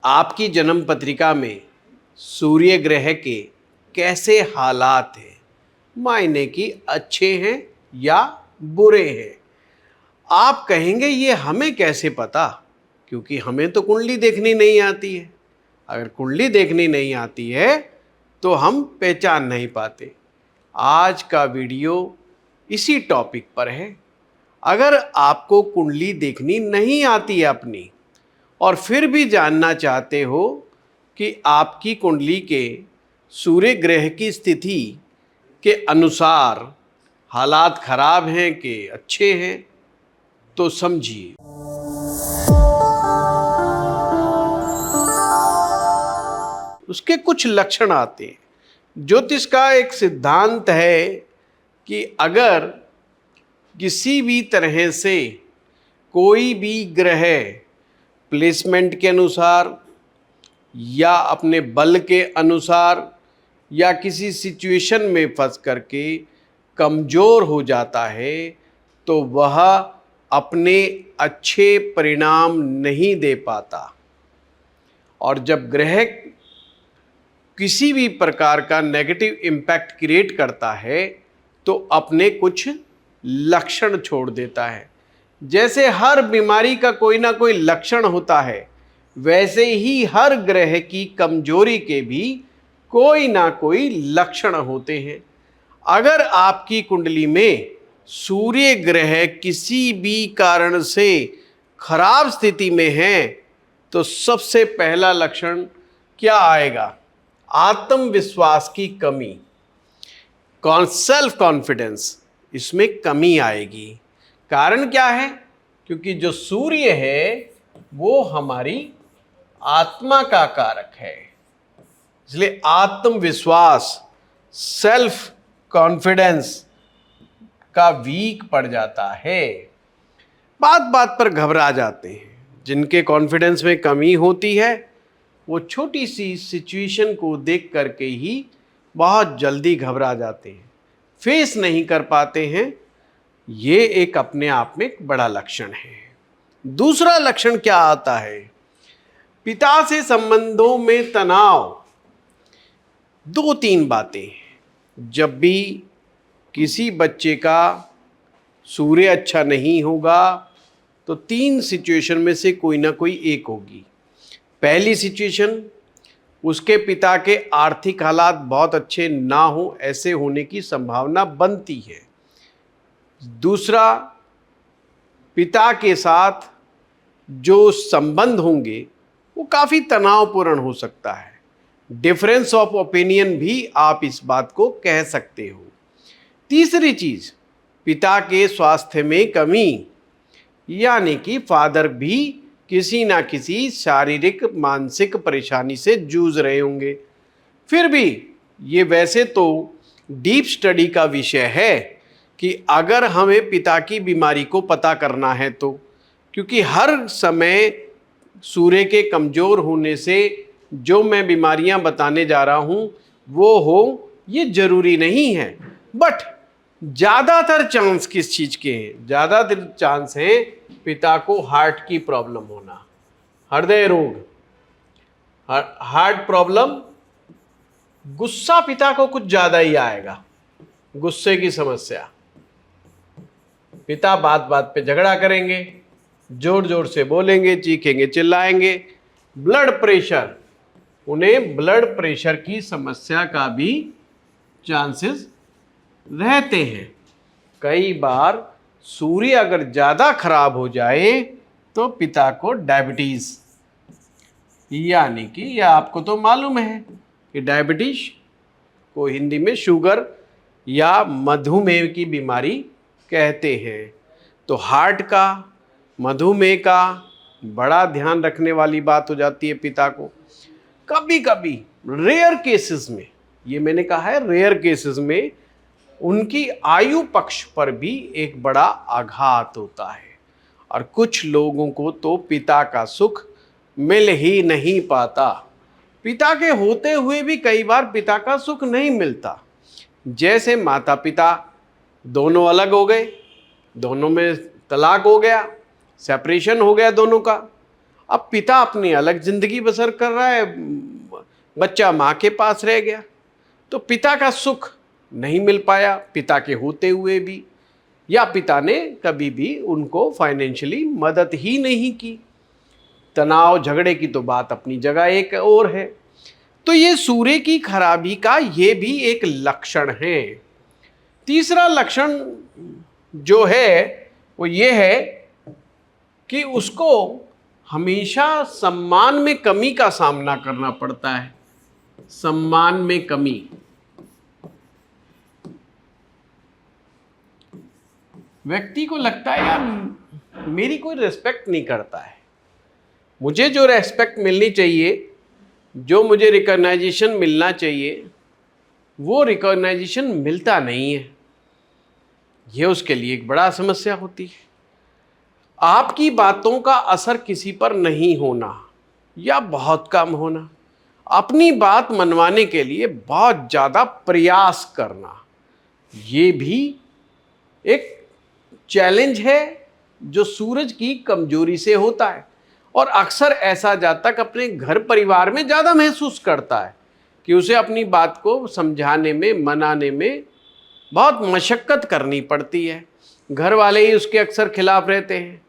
आपकी जन्म पत्रिका में सूर्य ग्रह के कैसे हालात हैं, मायने कि अच्छे हैं या बुरे हैं। आप कहेंगे ये हमें कैसे पता, क्योंकि हमें तो कुंडली देखनी नहीं आती है। अगर कुंडली देखनी नहीं आती है तो हम पहचान नहीं पाते। आज का वीडियो इसी टॉपिक पर है। अगर आपको कुंडली देखनी नहीं आती है अपनी, और फिर भी जानना चाहते हो कि आपकी कुंडली के सूर्य ग्रह की स्थिति के अनुसार हालात खराब हैं कि अच्छे हैं, तो समझिए। उसके कुछ लक्षण आते हैं। ज्योतिष का एक सिद्धांत है कि अगर किसी भी तरह से कोई भी ग्रह प्लेसमेंट के अनुसार या अपने बल के अनुसार या किसी सिचुएशन में फंस करके कमज़ोर हो जाता है, तो वह अपने अच्छे परिणाम नहीं दे पाता। और जब ग्रह किसी भी प्रकार का नेगेटिव इम्पैक्ट क्रिएट करता है तो अपने कुछ लक्षण छोड़ देता है। जैसे हर बीमारी का कोई ना कोई लक्षण होता है, वैसे ही हर ग्रह की कमजोरी के भी कोई ना कोई लक्षण होते हैं। अगर आपकी कुंडली में सूर्य ग्रह किसी भी कारण से खराब स्थिति में है तो सबसे पहला लक्षण क्या आएगा? आत्मविश्वास की कमी, सेल्फ कॉन्फिडेंस, इसमें कमी आएगी। कारण क्या है? क्योंकि जो सूर्य है वो हमारी आत्मा का कारक है, इसलिए आत्मविश्वास, सेल्फ कॉन्फिडेंस का वीक पड़ जाता है। बात बात पर घबरा जाते हैं। जिनके कॉन्फिडेंस में कमी होती है वो छोटी सी सिचुएशन को देख करके ही बहुत जल्दी घबरा जाते हैं, फेस नहीं कर पाते हैं। ये एक अपने आप में एक बड़ा लक्षण है। दूसरा लक्षण क्या आता है? पिता से संबंधों में तनाव। दो तीन बातें। जब भी किसी बच्चे का सूर्य अच्छा नहीं होगा तो तीन सिचुएशन में से कोई ना कोई एक होगी। पहली सिचुएशन, उसके पिता के आर्थिक हालात बहुत अच्छे ना हो, ऐसे होने की संभावना बनती है। दूसरा, पिता के साथ जो संबंध होंगे वो काफ़ी तनावपूर्ण हो सकता है। डिफरेंस ऑफ ओपिनियन भी आप इस बात को कह सकते हो। तीसरी चीज़, पिता के स्वास्थ्य में कमी, यानी कि फादर भी किसी ना किसी शारीरिक मानसिक परेशानी से जूझ रहे होंगे। फिर भी ये वैसे तो डीप स्टडी का विषय है कि अगर हमें पिता की बीमारी को पता करना है तो, क्योंकि हर समय सूर्य के कमज़ोर होने से जो मैं बीमारियां बताने जा रहा हूं वो हो, ये ज़रूरी नहीं है। बट ज़्यादातर चांस किस चीज़ के हैं? ज़्यादातर चांस हैं पिता को हार्ट की प्रॉब्लम होना, हृदय रोग, हार्ट प्रॉब्लम। गुस्सा पिता को कुछ ज़्यादा ही आएगा, गुस्से की समस्या। पिता बात बात पे झगड़ा करेंगे, जोर जोर से बोलेंगे, चीखेंगे, चिल्लाएंगे। ब्लड प्रेशर, उन्हें ब्लड प्रेशर की समस्या का भी चांसेस रहते हैं। कई बार सूर्य अगर ज़्यादा खराब हो जाए तो पिता को डायबिटीज़, यानी कि यह आपको तो मालूम है कि डायबिटीज को हिंदी में शुगर या मधुमेह की बीमारी कहते हैं। तो हार्ट का, मधुमेह का बड़ा ध्यान रखने वाली बात हो जाती है पिता को। कभी कभी रेयर केसेस में, ये मैंने कहा है रेयर केसेस में, उनकी आयु पक्ष पर भी एक बड़ा आघात होता है। और कुछ लोगों को तो पिता का सुख मिल ही नहीं पाता। पिता के होते हुए भी कई बार पिता का सुख नहीं मिलता। जैसे माता पिता दोनों अलग हो गए, दोनों में तलाक हो गया, सेपरेशन हो गया दोनों का, अब पिता अपनी अलग जिंदगी बसर कर रहा है, बच्चा माँ के पास रह गया, तो पिता का सुख नहीं मिल पाया पिता के होते हुए भी, या पिता ने कभी भी उनको फाइनेंशियली मदद ही नहीं की। तनाव झगड़े की तो बात अपनी जगह एक और है। तो ये सूर्य की खराबी का ये भी एक लक्षण है। तीसरा लक्षण जो है वो ये है कि उसको हमेशा सम्मान में कमी का सामना करना पड़ता है। सम्मान में कमी, व्यक्ति को लगता है यार मेरी कोई रिस्पेक्ट नहीं करता है, मुझे जो रेस्पेक्ट मिलनी चाहिए, जो मुझे रिकॉग्नाइजेशन मिलना चाहिए, वो रिकॉग्नाइजेशन मिलता नहीं है। ये उसके लिए एक बड़ा समस्या होती है। आपकी बातों का असर किसी पर नहीं होना या बहुत कम होना, अपनी बात मनवाने के लिए बहुत ज़्यादा प्रयास करना, ये भी एक चैलेंज है जो सूरज की कमजोरी से होता है। और अक्सर ऐसा जातक अपने घर परिवार में ज़्यादा महसूस करता है कि उसे अपनी बात को समझाने में, मनाने में बहुत मशक्क़त करनी पड़ती है, घर वाले ही उसके अक्सर खिलाफ रहते हैं।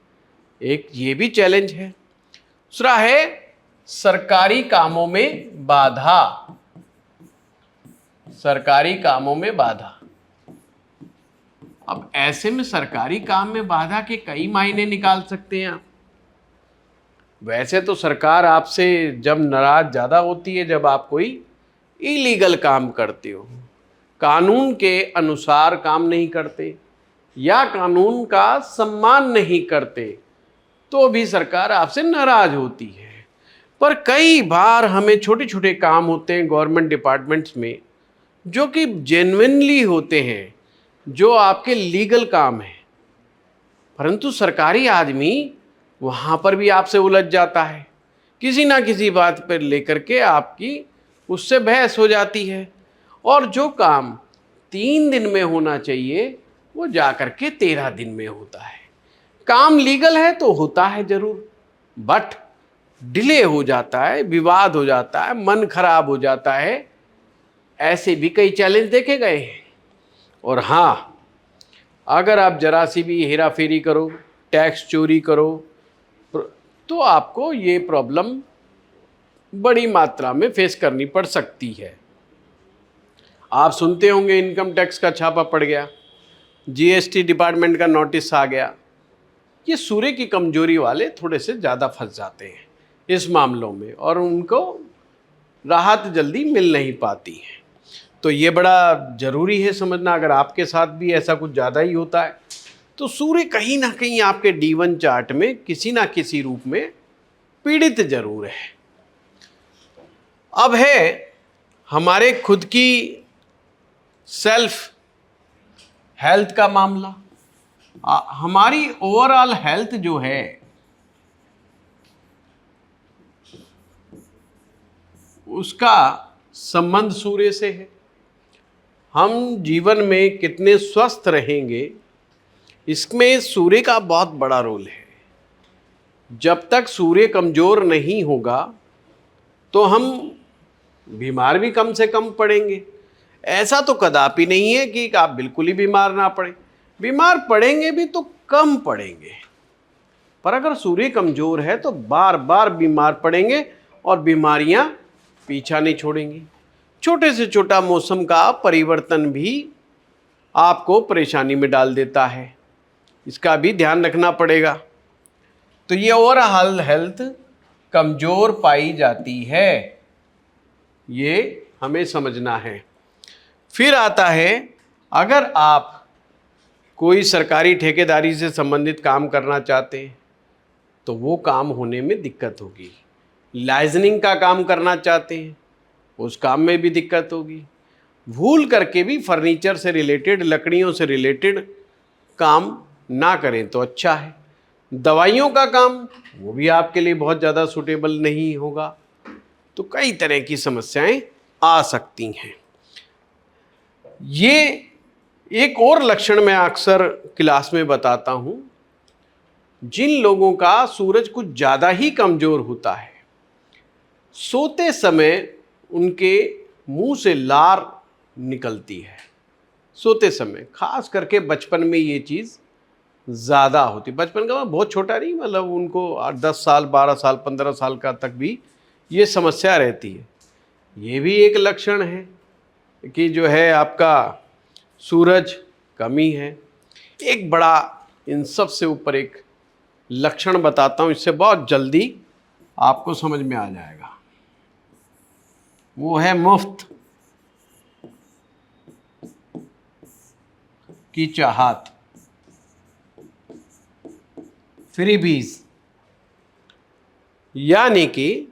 एक ये भी चैलेंज है। दूसरा है सरकारी कामों में बाधा। सरकारी कामों में बाधा। अब ऐसे में सरकारी काम में बाधा के कई मायने निकाल सकते हैं आप। वैसे तो सरकार आपसे जब नाराज ज़्यादा होती है जब आप कोई इलीगल काम करते हो, कानून के अनुसार काम नहीं करते या कानून का सम्मान नहीं करते, तो भी सरकार आपसे नाराज होती है। पर कई बार हमें छोटे छोटे काम होते हैं गवर्नमेंट डिपार्टमेंट्स में जो कि जेन्युइनली होते हैं, जो आपके लीगल काम है, परंतु सरकारी आदमी वहाँ पर भी आपसे उलझ जाता है, किसी ना किसी बात पर लेकर के आपकी उससे बहस हो जाती है, और जो काम 3 दिन में होना चाहिए वो जा कर के 13 दिन में होता है। काम लीगल है तो होता है ज़रूर, बट डिले हो जाता है, विवाद हो जाता है, मन खराब हो जाता है। ऐसे भी कई चैलेंज देखे गए हैं। और हाँ, अगर आप जरा सी भी हेरा फेरी करो, टैक्स चोरी करो, तो आपको ये प्रॉब्लम बड़ी मात्रा में फेस करनी पड़ सकती है। आप सुनते होंगे इनकम टैक्स का छापा पड़ गया, जीएसटी डिपार्टमेंट का नोटिस आ गया। ये सूर्य की कमजोरी वाले थोड़े से ज़्यादा फंस जाते हैं इस मामलों में, और उनको राहत जल्दी मिल नहीं पाती है। तो ये बड़ा ज़रूरी है समझना। अगर आपके साथ भी ऐसा कुछ ज़्यादा ही होता है तो सूर्य कहीं ना कहीं आपके D1 चार्ट में किसी ना किसी रूप में पीड़ित जरूर है। अब है हमारे खुद की सेल्फ हेल्थ का मामला। हमारी ओवरऑल हेल्थ जो है उसका संबंध सूर्य से है। हम जीवन में कितने स्वस्थ रहेंगे इसमें सूर्य का बहुत बड़ा रोल है। जब तक सूर्य कमज़ोर नहीं होगा तो हम बीमार भी कम से कम पड़ेंगे। ऐसा तो कदापि नहीं है कि आप बिल्कुल ही बीमार ना पड़े, बीमार पड़ेंगे भी तो कम पड़ेंगे। पर अगर सूर्य कमज़ोर है तो बार बार बीमार पड़ेंगे और बीमारियां पीछा नहीं छोड़ेंगी। छोटे से छोटा मौसम का परिवर्तन भी आपको परेशानी में डाल देता है, इसका भी ध्यान रखना पड़ेगा। तो ये ओवरऑल हेल्थ कमज़ोर पाई जाती है, ये हमें समझना है। फिर आता है, अगर आप कोई सरकारी ठेकेदारी से संबंधित काम करना चाहते हैं तो वो काम होने में दिक्कत होगी। लाइजनिंग का काम करना चाहते हैं उस काम में भी दिक्कत होगी। भूल करके भी फर्नीचर से रिलेटेड, लकड़ियों से रिलेटेड काम ना करें तो अच्छा है। दवाइयों का काम वो भी आपके लिए बहुत ज़्यादा सूटेबल नहीं होगा। तो कई तरह की समस्याएं आ सकती हैं। ये एक और लक्षण मैं अक्सर क्लास में बताता हूँ जिन लोगों का सूरज कुछ ज़्यादा ही कमज़ोर होता है, सोते समय उनके मुंह से लार निकलती है। सोते समय खास करके बचपन में ये चीज़ ज़्यादा होती। बचपन का मतलब बहुत छोटा नहीं, मतलब उनको 10 साल 12 साल 15 साल का तक भी ये समस्या रहती है। ये भी एक लक्षण है कि जो है आपका सूरज कमी है। एक बड़ा इन सब से ऊपर एक लक्षण बताता हूँ, इससे बहुत जल्दी आपको समझ में आ जाएगा। वो है मुफ्त की चाहत, फ्रीबीज। यानी कि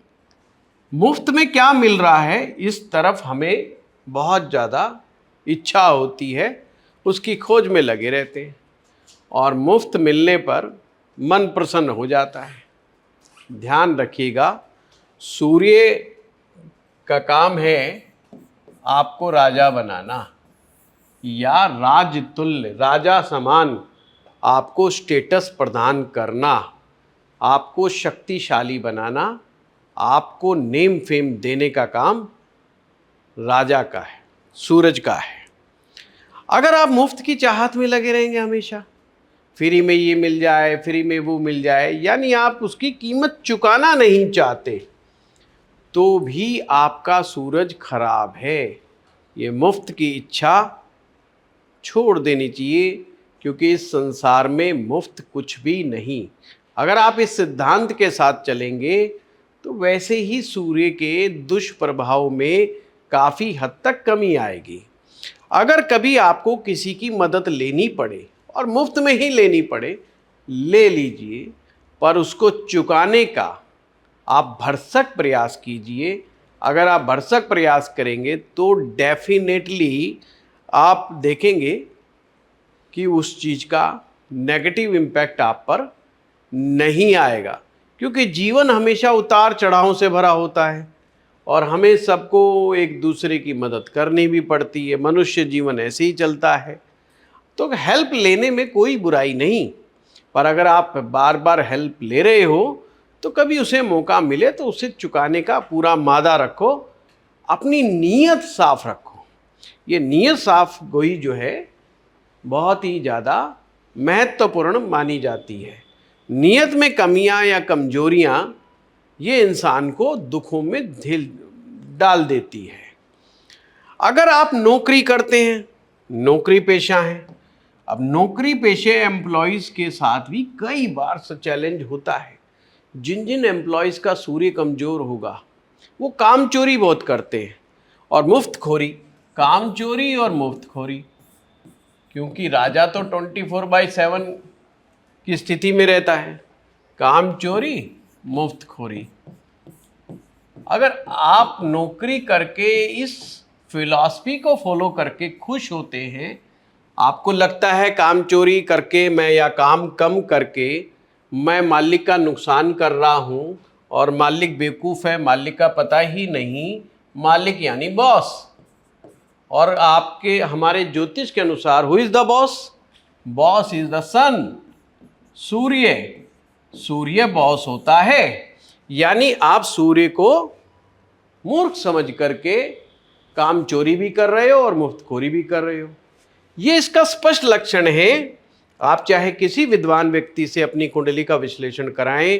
मुफ्त में क्या मिल रहा है इस तरफ हमें बहुत ज़्यादा इच्छा होती है, उसकी खोज में लगे रहते हैं और मुफ्त मिलने पर मन प्रसन्न हो जाता है। ध्यान रखिएगा, सूर्य का काम है आपको राजा बनाना या राजतुल्य, राजा समान आपको स्टेटस प्रदान करना, आपको शक्तिशाली बनाना, आपको नेम फेम देने का काम राजा का है, सूरज का है। अगर आप मुफ्त की चाहत में लगे रहेंगे हमेशा, फ्री में ये मिल जाए, फ्री में वो मिल जाए, यानी आप उसकी कीमत चुकाना नहीं चाहते, तो भी आपका सूरज खराब है। ये मुफ्त की इच्छा छोड़ देनी चाहिए, क्योंकि इस संसार में मुफ्त कुछ भी नहीं। अगर आप इस सिद्धांत के साथ चलेंगे तो वैसे ही सूर्य के दुष्प्रभाव में काफ़ी हद तक कमी आएगी। अगर कभी आपको किसी की मदद लेनी पड़े और मुफ्त में ही लेनी पड़े, ले लीजिए, पर उसको चुकाने का आप भरसक प्रयास कीजिए। अगर आप भरसक प्रयास करेंगे तो डेफिनेटली आप देखेंगे कि उस चीज़ का नेगेटिव इम्पैक्ट आप पर नहीं आएगा, क्योंकि जीवन हमेशा उतार चढ़ाव से भरा होता है और हमें सबको एक दूसरे की मदद करनी भी पड़ती है। मनुष्य जीवन ऐसे ही चलता है, तो हेल्प लेने में कोई बुराई नहीं, पर अगर आप बार बार हेल्प ले रहे हो तो कभी उसे मौका मिले तो उसे चुकाने का पूरा मादा रखो, अपनी नीयत साफ रखो। ये नीयत साफ गोई जो है बहुत ही ज़्यादा महत्वपूर्ण मानी जाती है। नीयत में कमियां या कमजोरियां ये इंसान को दुखों में डाल देती है। अगर आप नौकरी करते हैं, नौकरी पेशा है, अब नौकरी पेशे एम्प्लॉयज़ के साथ भी कई बार चैलेंज होता है। जिन जिन एम्प्लॉयज़ का सूर्य कमज़ोर होगा वो काम चोरी बहुत करते हैं और मुफ्तखोरी, काम चोरी और मुफ्तखोरी, क्योंकि राजा तो 24/7 की स्थिति में रहता है। काम चोरी, मुफ्तखोरी। अगर आप नौकरी करके इस फिलॉसफी को फॉलो करके खुश होते हैं, आपको लगता है काम चोरी करके मैं या काम कम करके मैं मालिक का नुकसान कर रहा हूँ और मालिक बेवकूफ़ है, मालिक का पता ही नहीं, मालिक यानी बॉस। और आपके हमारे ज्योतिष के अनुसार who is the boss? Boss is the sun, सूर्य। सूर्य बॉस होता है, यानी आप सूर्य को मूर्ख समझ करके काम चोरी भी कर रहे हो और मुफ्तखोरी भी कर रहे हो। ये इसका स्पष्ट लक्षण है। आप चाहे किसी विद्वान व्यक्ति से अपनी कुंडली का विश्लेषण कराएं,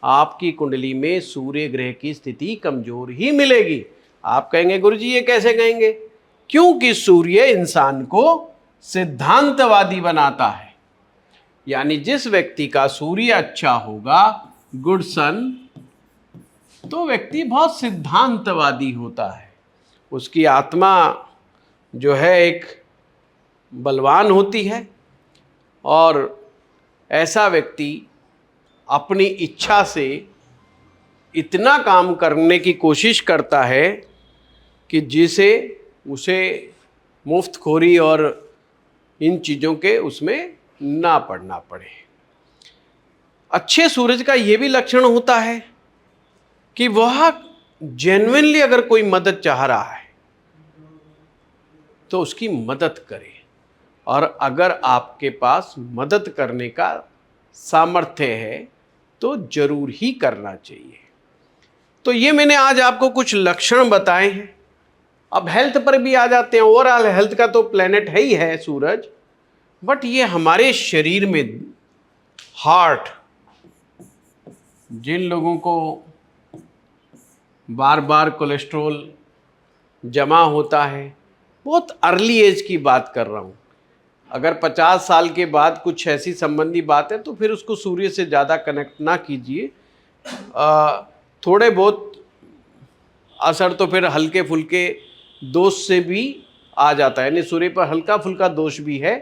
आपकी कुंडली में सूर्य ग्रह की स्थिति कमजोर ही मिलेगी। आप कहेंगे गुरुजी ये कैसे कहेंगे? क्योंकि सूर्य इंसान को सिद्धांतवादी बनाता है। यानी जिस व्यक्ति का सूर्य अच्छा होगा, गुड सन, तो व्यक्ति बहुत सिद्धांतवादी होता है। उसकी आत्मा जो है एक बलवान होती है और ऐसा व्यक्ति अपनी इच्छा से इतना काम करने की कोशिश करता है कि जिसे उसे मुफ्तखोरी और इन चीज़ों के उसमें ना पड़ना पड़े। अच्छे सूरज का ये भी लक्षण होता है कि वह जेन्युइनली अगर कोई मदद चाह रहा है तो उसकी मदद करे, और अगर आपके पास मदद करने का सामर्थ्य है तो जरूर ही करना चाहिए। तो ये मैंने आज आपको कुछ लक्षण बताए हैं। अब हेल्थ पर भी आ जाते हैं। ओवरऑल हेल्थ का तो प्लेनेट है ही है सूरज, बट ये हमारे शरीर में हार्ट, जिन लोगों को बार बार कोलेस्ट्रॉल जमा होता है, बहुत अर्ली एज की बात कर रहा हूँ, अगर 50 साल के बाद कुछ ऐसी संबंधी बात है तो फिर उसको सूर्य से ज़्यादा कनेक्ट ना कीजिए। थोड़े बहुत असर तो फिर हल्के फुल्के दोष से भी आ जाता है, यानी सूर्य पर हल्का फुल्का दोष भी है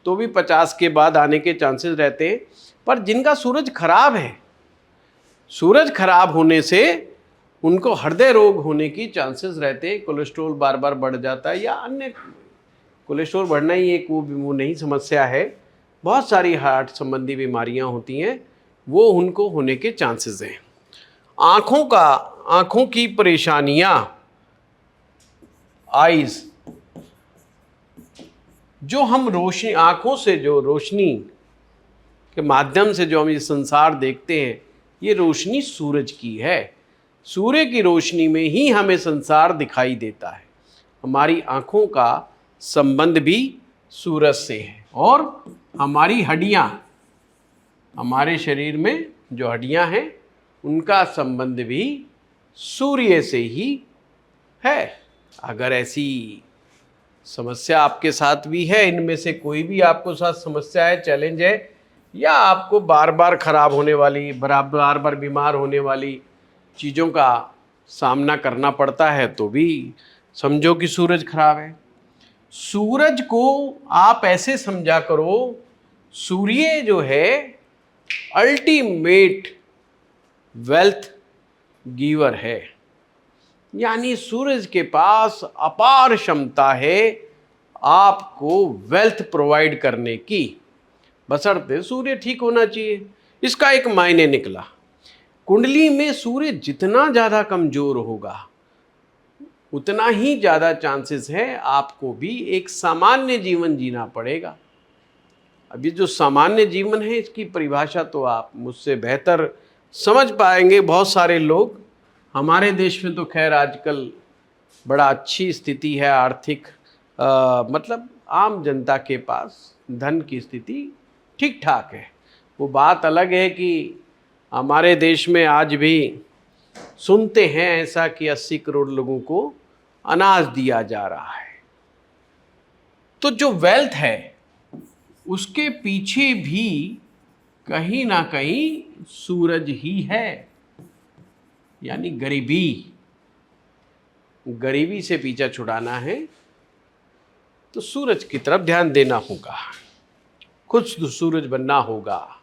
तो भी 50 के बाद आने के चांसेस रहते हैं। पर जिनका सूरज खराब है, सूरज खराब होने से उनको हृदय रोग होने की चांसेस रहते हैं, कोलेस्ट्रॉल बार बार बढ़ जाता है, या अन्य कोलेस्ट्रॉल बढ़ना ही एक वो नहीं समस्या है, बहुत सारी हार्ट संबंधी बीमारियां होती हैं, वो उनको होने के चांसेस हैं। आँखों की परेशानियां, आइज, जो हम रोशनी, आँखों से जो रोशनी के माध्यम से जो हम ये संसार देखते हैं, ये रोशनी सूरज की है। सूर्य की रोशनी में ही हमें संसार दिखाई देता है। हमारी आँखों का संबंध भी सूरज से है, और हमारी हड्डियाँ, हमारे शरीर में जो हड्डियाँ हैं उनका संबंध भी सूर्य से ही है। अगर ऐसी समस्या आपके साथ भी है, इनमें से कोई भी आपको साथ समस्या है, चैलेंज है, या आपको बार बार खराब होने वाली, बार बार बीमार होने वाली चीज़ों का सामना करना पड़ता है, तो भी समझो कि सूरज खराब है। सूरज को आप ऐसे समझा करो, सूर्य जो है अल्टीमेट वेल्थ गिवर है, यानी सूरज के पास अपार क्षमता है आपको वेल्थ प्रोवाइड करने की, बशर्ते सूर्य ठीक होना चाहिए। इसका एक मायने निकला, कुंडली में सूर्य जितना ज़्यादा कमज़ोर होगा उतना ही ज़्यादा चांसेस है आपको भी एक सामान्य जीवन जीना पड़ेगा। अब ये जो सामान्य जीवन है, इसकी परिभाषा तो आप मुझसे बेहतर समझ पाएंगे। बहुत सारे लोग, हमारे देश में तो खैर आजकल बड़ा अच्छी स्थिति है आर्थिक, मतलब आम जनता के पास धन की स्थिति ठीक ठाक है। वो बात अलग है कि हमारे देश में आज भी सुनते हैं ऐसा कि 80 करोड़ लोगों को अनाज दिया जा रहा है। तो जो वेल्थ है उसके पीछे भी कहीं ना कहीं सूरज ही है, यानी गरीबी से पीछा छुड़ाना है तो सूरज की तरफ ध्यान देना होगा, खुद सूरज बनना होगा।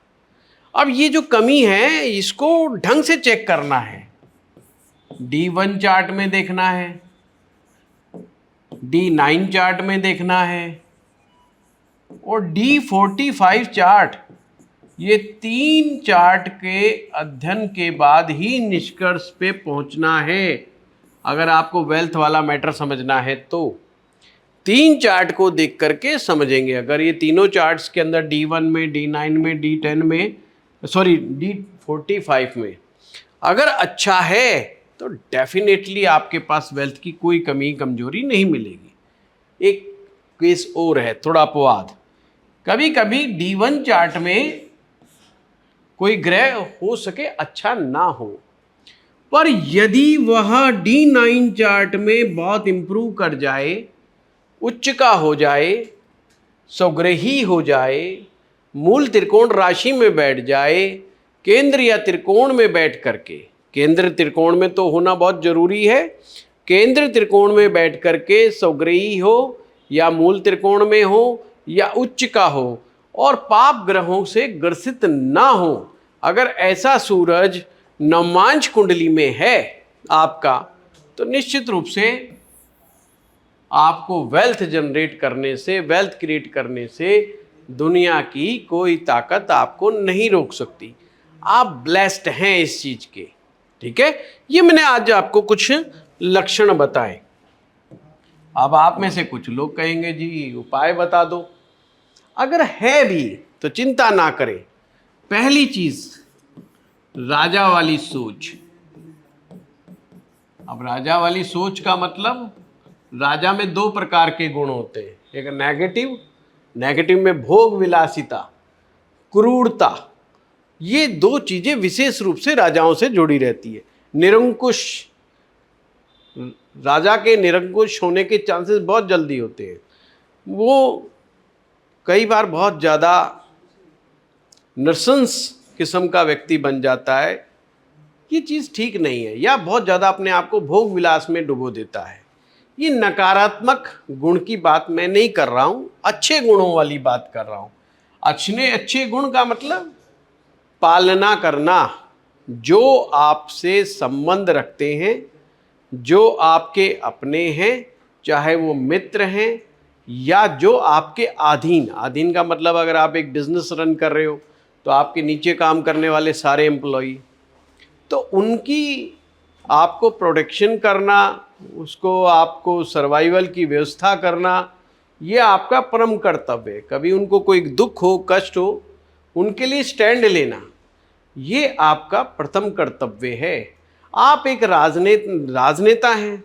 अब ये जो कमी है इसको ढंग से चेक करना है। D1 चार्ट में देखना है, D9 चार्ट में देखना है, और D45 चार्ट, ये 3 चार्ट के अध्ययन के बाद ही निष्कर्ष पे पहुंचना है। अगर आपको वेल्थ वाला मैटर समझना है तो 3 चार्ट को देख करके समझेंगे। अगर ये तीनों चार्ट्स के अंदर D1 में, D9 में, D10 में, सॉरी D45 में अगर अच्छा है तो डेफिनेटली आपके पास वेल्थ की कोई कमी कमजोरी नहीं मिलेगी। एक केस और है, थोड़ा अपवाद, कभी कभी D1 चार्ट में कोई ग्रह हो सके अच्छा ना हो, पर यदि वह D9 चार्ट में बहुत इंप्रूव कर जाए, उच्च का हो जाए, स्वग्रही हो जाए, मूल त्रिकोण राशि में बैठ जाए, केंद्र या त्रिकोण में बैठ करके, केंद्र त्रिकोण में तो होना बहुत जरूरी है, केंद्र त्रिकोण में बैठ करके स्वग्रही हो या मूल त्रिकोण में हो या उच्च का हो और पाप ग्रहों से ग्रसित ना हो, अगर ऐसा सूरज नवमांश कुंडली में है आपका, तो निश्चित रूप से आपको वेल्थ जनरेट करने से, वेल्थ क्रिएट करने से दुनिया की कोई ताकत आपको नहीं रोक सकती। आप ब्लेस्ड हैं इस चीज के, ठीक है। ये मैंने आज आपको कुछ लक्षण बताए। अब आप में से कुछ लोग कहेंगे जी उपाय बता दो। अगर है भी तो चिंता ना करें, पहली चीज राजा वाली सोच। अब राजा वाली सोच का मतलब, राजा में दो प्रकार के गुण होते हैं, एक नेगेटिव, नेगेटिव में भोग विलासिता, क्रूरता, ये दो चीजें विशेष रूप से राजाओं से जुड़ी रहती है। निरंकुश, राजा के निरंकुश होने के चांसेस बहुत जल्दी होते हैं। वो कई बार बहुत ज़्यादा नृशंस किस्म का व्यक्ति बन जाता है, ये चीज़ ठीक नहीं है, या बहुत ज़्यादा अपने आप को भोग विलास में डुबो देता है। ये नकारात्मक गुण की बात मैं नहीं कर रहा हूँ, अच्छे गुणों वाली बात कर रहा हूँ। अच्छे गुण का मतलब पालना करना, जो आपसे संबंध रखते हैं, जो आपके अपने हैं, चाहे वो मित्र हैं या जो आपके अधीन। अधीन का मतलब अगर आप एक बिजनेस रन कर रहे हो तो आपके नीचे काम करने वाले सारे एम्प्लॉई, तो उनकी आपको प्रोटेक्शन करना, उसको आपको सर्वाइवल की व्यवस्था करना, ये आपका परम कर्तव्य है। कभी उनको कोई दुख हो, कष्ट हो, उनके लिए स्टैंड लेना, ये आपका प्रथम कर्तव्य है। आप एक राजनेता हैं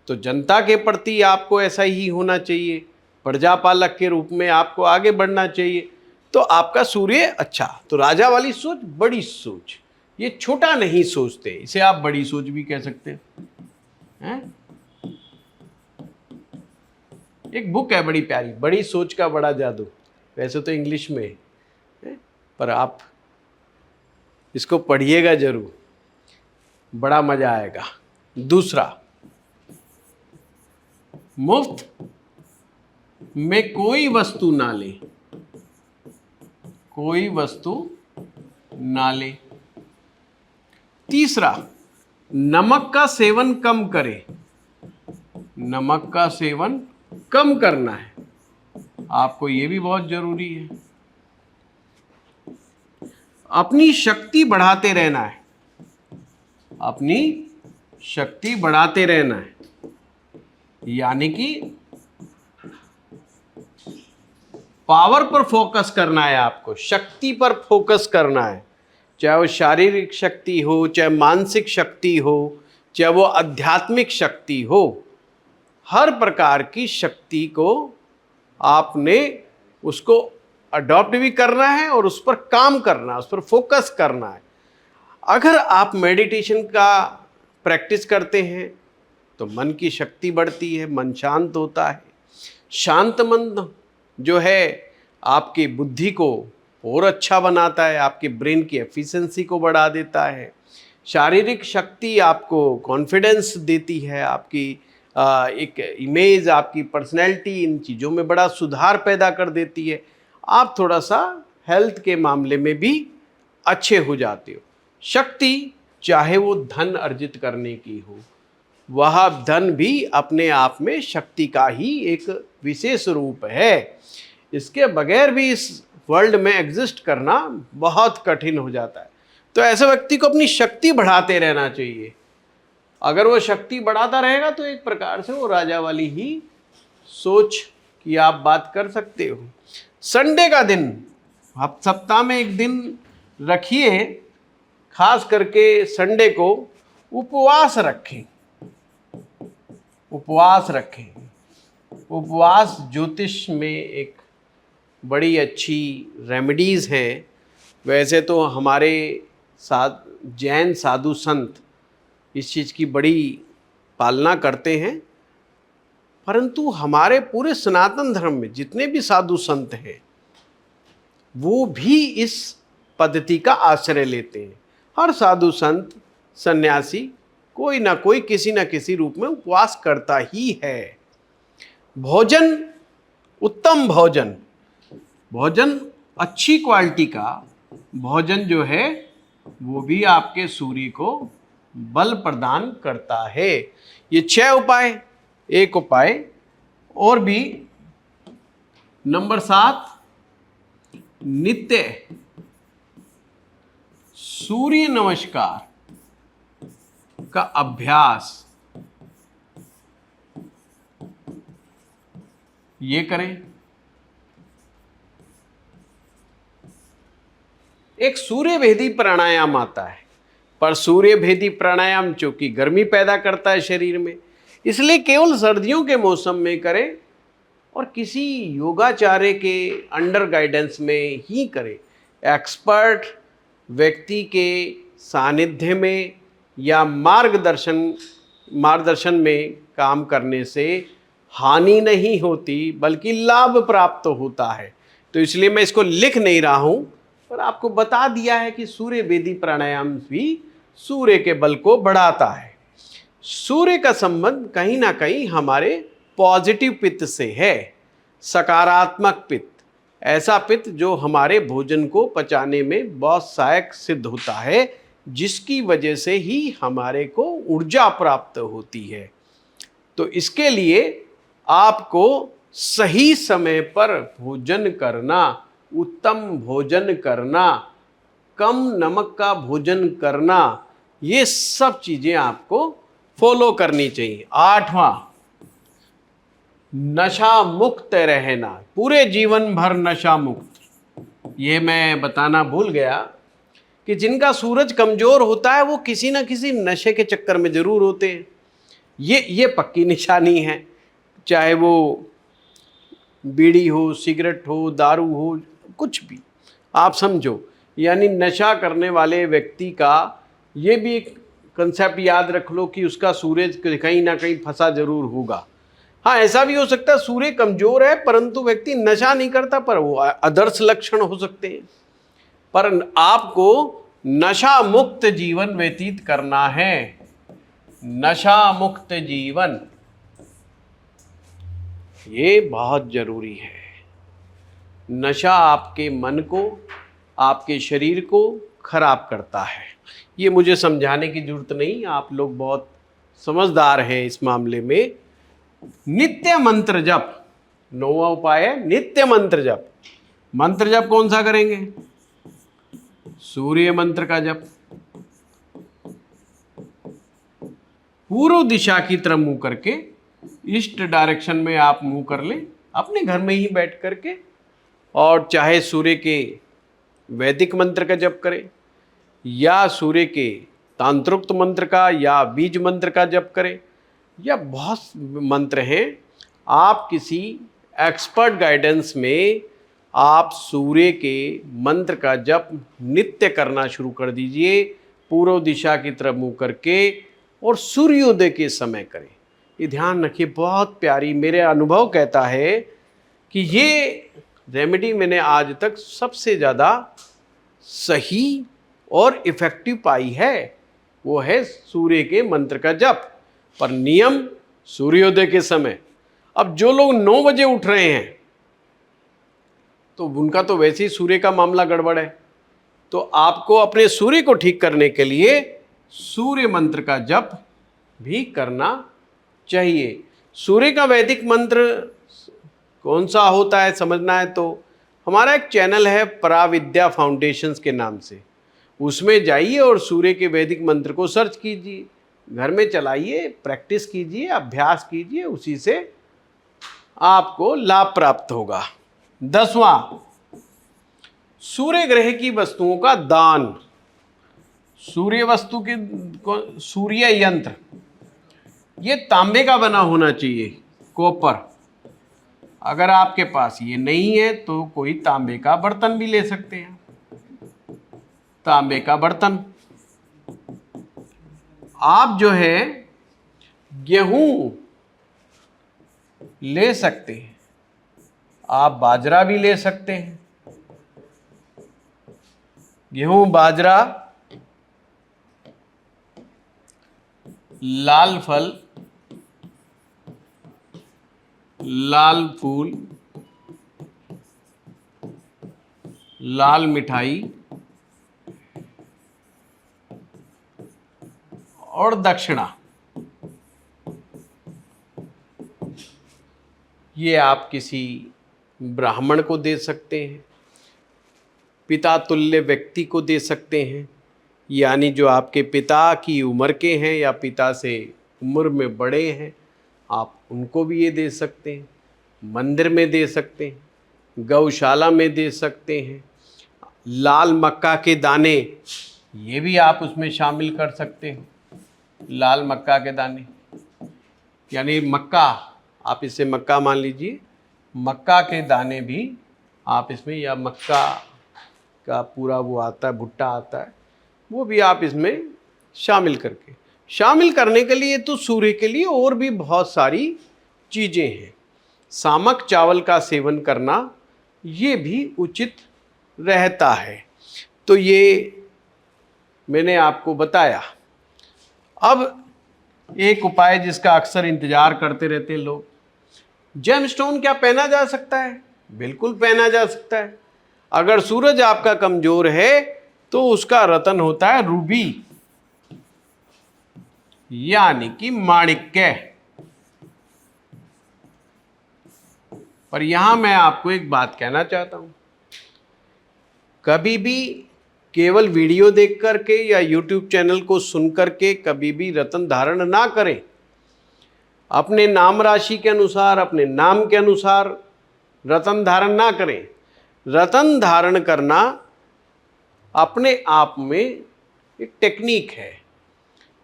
तो जनता के प्रति आपको ऐसा ही होना चाहिए, प्रजापालक के रूप में आपको आगे बढ़ना चाहिए, तो आपका सूर्य अच्छा। तो राजा वाली सोच बड़ी सोच, ये छोटा नहीं सोचते, इसे आप बड़ी सोच भी कह सकते हैं। एक बुक है बड़ी प्यारी, बड़ी सोच का बड़ा जादू, वैसे तो इंग्लिश में है, पर आप इसको पढ़िएगा जरूर, बड़ा मजा आएगा। दूसरा, मुफ्त में कोई वस्तु ना ले, कोई वस्तु ना ले। तीसरा, नमक का सेवन कम करे, नमक का सेवन कम करना है आपको, ये भी बहुत जरूरी है। अपनी शक्ति बढ़ाते रहना है, अपनी शक्ति बढ़ाते रहना है, यानी कि पावर पर फोकस करना है आपको, शक्ति पर फोकस करना है, चाहे वो शारीरिक शक्ति हो, चाहे मानसिक शक्ति हो, चाहे वो आध्यात्मिक शक्ति हो, हर प्रकार की शक्ति को आपने उसको अडॉप्ट भी करना है और उस पर काम करना है, उस पर फोकस करना है। अगर आप मेडिटेशन का प्रैक्टिस करते हैं तो मन की शक्ति बढ़ती है, मन शांत होता है। शांत मन जो है आपकी बुद्धि को और अच्छा बनाता है, आपके ब्रेन की एफिशिएंसी को बढ़ा देता है। शारीरिक शक्ति आपको कॉन्फिडेंस देती है, आपकी एक इमेज, आपकी पर्सनैलिटी, इन चीज़ों में बड़ा सुधार पैदा कर देती है। आप थोड़ा सा हेल्थ के मामले में भी अच्छे हो जाते हो। शक्ति, चाहे वो धन अर्जित करने की हो, वह धन भी अपने आप में शक्ति का ही एक विशेष रूप है। इसके बगैर भी इस वर्ल्ड में एग्जिस्ट करना बहुत कठिन हो जाता है। तो ऐसे व्यक्ति को अपनी शक्ति बढ़ाते रहना चाहिए। अगर वो शक्ति बढ़ाता रहेगा तो एक प्रकार से वो राजा वाली ही सोच की आप बात कर सकते हो। संडे का दिन, आप सप्ताह में एक दिन रखिए, खास करके संडे को उपवास रखें, उपवास रखें। उपवास ज्योतिष में एक बड़ी अच्छी रेमेडीज़ हैं। वैसे तो हमारे जैन साधु संत इस चीज़ की बड़ी पालना करते हैं, परंतु हमारे पूरे सनातन धर्म में जितने भी साधु संत हैं वो भी इस पद्धति का आश्रय लेते हैं। हर साधु संत, सन्यासी कोई ना कोई किसी न किसी रूप में उपवास करता ही है। भोजन, उत्तम भोजन, भोजन अच्छी क्वालिटी का भोजन जो है वो भी आपके सूर्य को बल प्रदान करता है। ये 6 उपाय, एक उपाय और भी, नंबर 7, नित्य सूर्य नमस्कार का अभ्यास ये करें। एक सूर्य भेदी प्राणायाम आता है, पर सूर्य भेदी प्राणायाम चूंकि गर्मी पैदा करता है शरीर में, इसलिए केवल सर्दियों के मौसम में करें और किसी योगाचार्य के अंडर गाइडेंस में ही करें। एक्सपर्ट व्यक्ति के सानिध्य में या मार्गदर्शन में काम करने से हानि नहीं होती बल्कि लाभ प्राप्त होता है। तो इसलिए मैं इसको लिख नहीं रहा हूं, पर आपको बता दिया है कि सूर्य भेदी प्राणायाम भी सूर्य के बल को बढ़ाता है। सूर्य का संबंध कहीं ना कहीं हमारे पॉजिटिव पित्त से है, सकारात्मक पित्त, ऐसा पित्त जो हमारे भोजन को पचाने में बहुत सहायक सिद्ध होता है, जिसकी वजह से ही हमारे को ऊर्जा प्राप्त होती है। तो इसके लिए आपको सही समय पर भोजन करना, उत्तम भोजन करना, कम नमक का भोजन करना, ये सब चीजें आपको फॉलो करनी चाहिए। 8वां, नशा मुक्त रहना, पूरे जीवन भर नशा मुक्त। ये मैं बताना भूल गया कि जिनका सूरज कमजोर होता है वो किसी न किसी नशे के चक्कर में जरूर होते हैं। ये पक्की निशानी है, चाहे वो बीड़ी हो, सिगरेट हो, दारू हो, कुछ भी आप समझो। यानी नशा करने वाले व्यक्ति का ये भी एक कंसेप्ट याद रख लो कि उसका सूरज कहीं ना कहीं फंसा जरूर होगा। हाँ, ऐसा भी हो सकता है सूर्य कमजोर है परंतु व्यक्ति नशा नहीं करता, पर वो आदर्श लक्षण हो सकते हैं। पर आपको नशा मुक्त जीवन व्यतीत करना है, नशा मुक्त जीवन, ये बहुत जरूरी है। नशा आपके मन को, आपके शरीर को खराब करता है। ये मुझे समझाने की जरूरत नहीं, आप लोग बहुत समझदार हैं इस मामले में। नित्य मंत्र जप, 9वां उपाय है नित्य मंत्र जप। मंत्र जप कौन सा करेंगे? सूर्य मंत्र का जप। पूर्व दिशा की तरफ मुंह करके, ईस्ट डायरेक्शन में आप मुंह कर लें अपने घर में ही बैठ करके, और चाहे सूर्य के वैदिक मंत्र का जप करें या सूर्य के तांत्रोक्त मंत्र का या बीज मंत्र का जप करें, या बहुत मंत्र हैं। आप किसी एक्सपर्ट गाइडेंस में आप सूर्य के मंत्र का जप नित्य करना शुरू कर दीजिए, पूर्व दिशा की तरफ मुंह करके, और सूर्योदय के समय करें। ये ध्यान रखिए, बहुत प्यारी, मेरे अनुभव कहता है कि ये रेमेडी मैंने आज तक सबसे ज़्यादा सही और इफ़ेक्टिव पाई है, वो है सूर्य के मंत्र का जप। पर नियम सूर्योदय के समय। अब जो लोग 9 बजे उठ रहे हैं तो उनका तो वैसे ही सूर्य का मामला गड़बड़ है, तो आपको अपने सूर्य को ठीक करने के लिए सूर्य मंत्र का जप भी करना चाहिए। सूर्य का वैदिक मंत्र कौन सा होता है समझना है तो हमारा एक चैनल है पराविद्या फाउंडेशंस के नाम से, उसमें जाइए और सूर्य के वैदिक मंत्र को सर्च कीजिए, घर में चलाइए, प्रैक्टिस कीजिए, अभ्यास कीजिए, उसी से आपको लाभ प्राप्त होगा। 10वां, सूर्य ग्रह की वस्तुओं का दान। सूर्य वस्तु के सूर्य यंत्र, ये तांबे का बना होना चाहिए, कॉपर। अगर आपके पास ये नहीं है तो कोई तांबे का बर्तन भी ले सकते हैं, तांबे का बर्तन। आप जो है गेहूं ले सकते हैं, आप बाजरा भी ले सकते हैं। गेहूं, बाजरा, लाल फल, लाल फूल, लाल मिठाई और दक्षिणा, ये आप किसी ब्राह्मण को दे सकते हैं, पिता तुल्य व्यक्ति को दे सकते हैं, यानी जो आपके पिता की उम्र के हैं या पिता से उम्र में बड़े हैं, आप उनको भी ये दे सकते हैं। मंदिर में दे सकते हैं, गौशाला में दे सकते हैं, लाल मक्का के दाने, ये भी आप उसमें शामिल कर सकते हो। लाल मक्का के दाने यानी मक्का, आप इसे मक्का मान लीजिए, मक्का के दाने भी आप इसमें, या मक्का का पूरा वो आता है, भुट्टा आता है, वो भी आप इसमें शामिल करने के लिए तो सूर्य के लिए और भी बहुत सारी चीज़ें हैं। सामक चावल का सेवन करना ये भी उचित रहता है। तो ये मैंने आपको बताया। अब एक उपाय जिसका अक्सर इंतजार करते रहते हैं लोग, जेमस्टोन क्या पहना जा सकता है? बिल्कुल पहना जा सकता है। अगर सूरज आपका कमजोर है तो उसका रतन होता है रूबी, यानी कि माणिक्य। पर यहां मैं आपको एक बात कहना चाहता हूं, कभी भी केवल वीडियो देख करके या यूट्यूब चैनल को सुन करके कभी भी रतन धारण ना करें। अपने नाम राशि के अनुसार, अपने नाम के अनुसार रतन धारण ना करें। रतन धारण करना अपने आप में एक टेक्निक है,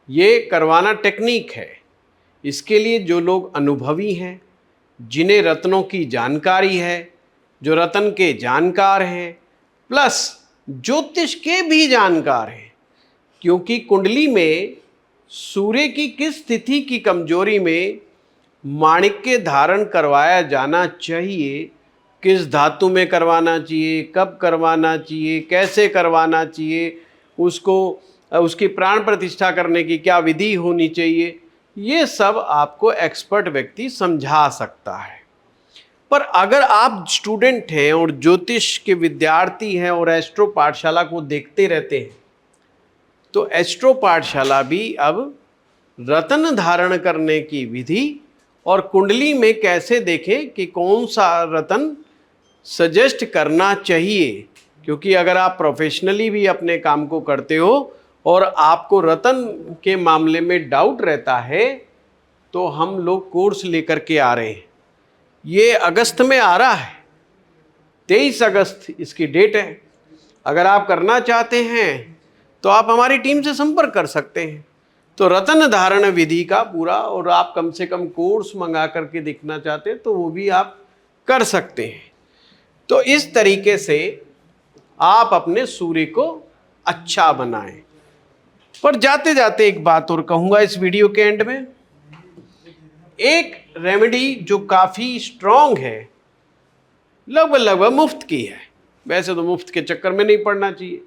ये करवाना टेक्निक है। इसके लिए जो लोग अनुभवी हैं, जिन्हें रत्नों की जानकारी है, जो रतन के जानकार हैं, प्लस ज्योतिष के भी जानकार हैं, क्योंकि कुंडली में सूर्य की किस स्थिति की कमजोरी में माणिक्य धारण करवाया जाना चाहिए, किस धातु में करवाना चाहिए, कब करवाना चाहिए, कैसे करवाना चाहिए, उसको उसकी प्राण प्रतिष्ठा करने की क्या विधि होनी चाहिए, ये सब आपको एक्सपर्ट व्यक्ति समझा सकता है। पर अगर आप स्टूडेंट हैं और ज्योतिष के विद्यार्थी हैं और एस्ट्रो पाठशाला को देखते रहते हैं, तो एस्ट्रो पाठशाला भी अब रतन धारण करने की विधि और कुंडली में कैसे देखें कि कौन सा रतन सजेस्ट करना चाहिए, क्योंकि अगर आप प्रोफेशनली भी अपने काम को करते हो और आपको रतन के मामले में डाउट रहता है, तो हम लोग कोर्स लेकर के आ रहे हैं। ये अगस्त में आ रहा है, 23 अगस्त इसकी डेट है। अगर आप करना चाहते हैं तो आप हमारी टीम से संपर्क कर सकते हैं। तो रतन धारण विधि का पूरा, और आप कम से कम कोर्स मंगा करके देखना चाहते हैं तो वो भी आप कर सकते हैं। तो इस तरीके से आप अपने सूर्य को अच्छा बनाएं। पर जाते जाते एक बात और कहूंगा इस वीडियो के एंड में, एक रेमेडी जो काफ़ी स्ट्रॉन्ग है, लगभग मुफ्त की है। वैसे तो मुफ्त के चक्कर में नहीं पड़ना चाहिए,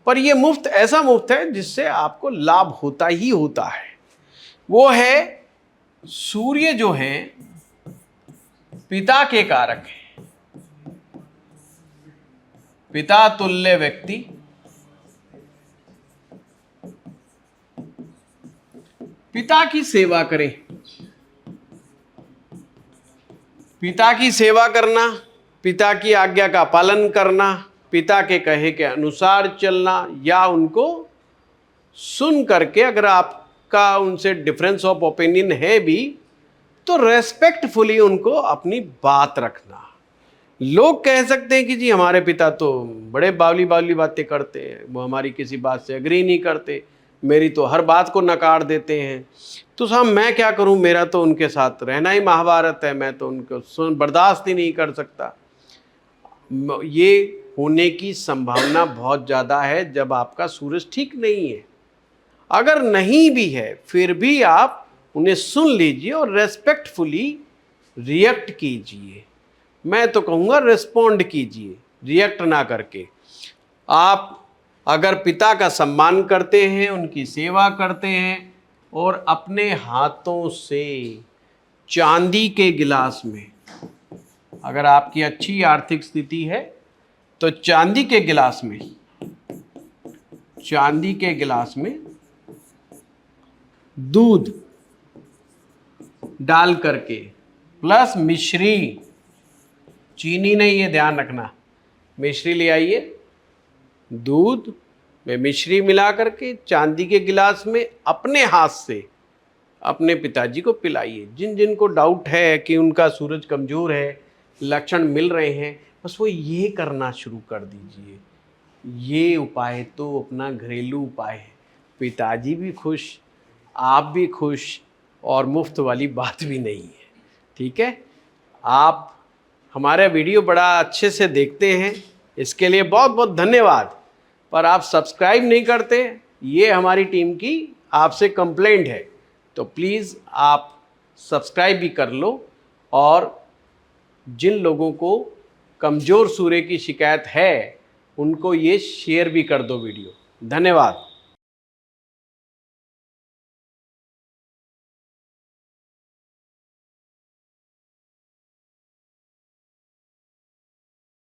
पर यह मुफ्त ऐसा मुफ्त है जिससे आपको लाभ होता ही होता है। वो है, सूर्य जो है पिता के कारक है, पिता तुल्य व्यक्ति, पिता की सेवा करें। पिता की सेवा करना, पिता की आज्ञा का पालन करना, पिता के कहे के अनुसार चलना, या उनको सुन करके अगर आपका उनसे डिफरेंस ऑफ ओपिनियन है भी तो रेस्पेक्टफुली उनको अपनी बात रखना। लोग कह सकते हैं कि जी हमारे पिता तो बड़े बावली बावली बातें करते हैं, वो हमारी किसी बात से एग्री नहीं करते, मेरी तो हर बात को नकार देते हैं, तो साहब मैं क्या करूं, मेरा तो उनके साथ रहना ही महाभारत है, मैं तो उनको बर्दाश्त ही नहीं कर सकता। ये होने की संभावना बहुत ज़्यादा है जब आपका सूरज ठीक नहीं है। अगर नहीं भी है फिर भी आप उन्हें सुन लीजिए और रेस्पेक्टफुली रिएक्ट कीजिए। मैं तो कहूँगा रिस्पॉन्ड कीजिए, रिएक्ट ना करके। आप अगर पिता का सम्मान करते हैं, उनकी सेवा करते हैं और अपने हाथों से चांदी के गिलास में, अगर आपकी अच्छी आर्थिक स्थिति है तो चांदी के गिलास में दूध डाल करके प्लस मिश्री, चीनी नहीं है, ध्यान रखना, मिश्री ले आइए, दूध में मिश्री मिला करके चांदी के गिलास में अपने हाथ से अपने पिताजी को पिलाइए। जिन जिन को डाउट है कि उनका सूरज कमज़ोर है, लक्षण मिल रहे हैं, बस वो ये करना शुरू कर दीजिए। ये उपाय तो अपना घरेलू उपाय है, पिताजी भी खुश, आप भी खुश, और मुफ्त वाली बात भी नहीं है। ठीक है, आप हमारा वीडियो बड़ा अच्छे से देखते हैं, इसके लिए बहुत बहुत धन्यवाद। पर आप सब्सक्राइब नहीं करते, ये हमारी टीम की आपसे कंप्लेंट है। तो प्लीज़ आप सब्सक्राइब भी कर लो, और जिन लोगों को कमज़ोर सूर्य की शिकायत है उनको ये शेयर भी कर दो वीडियो। धन्यवाद।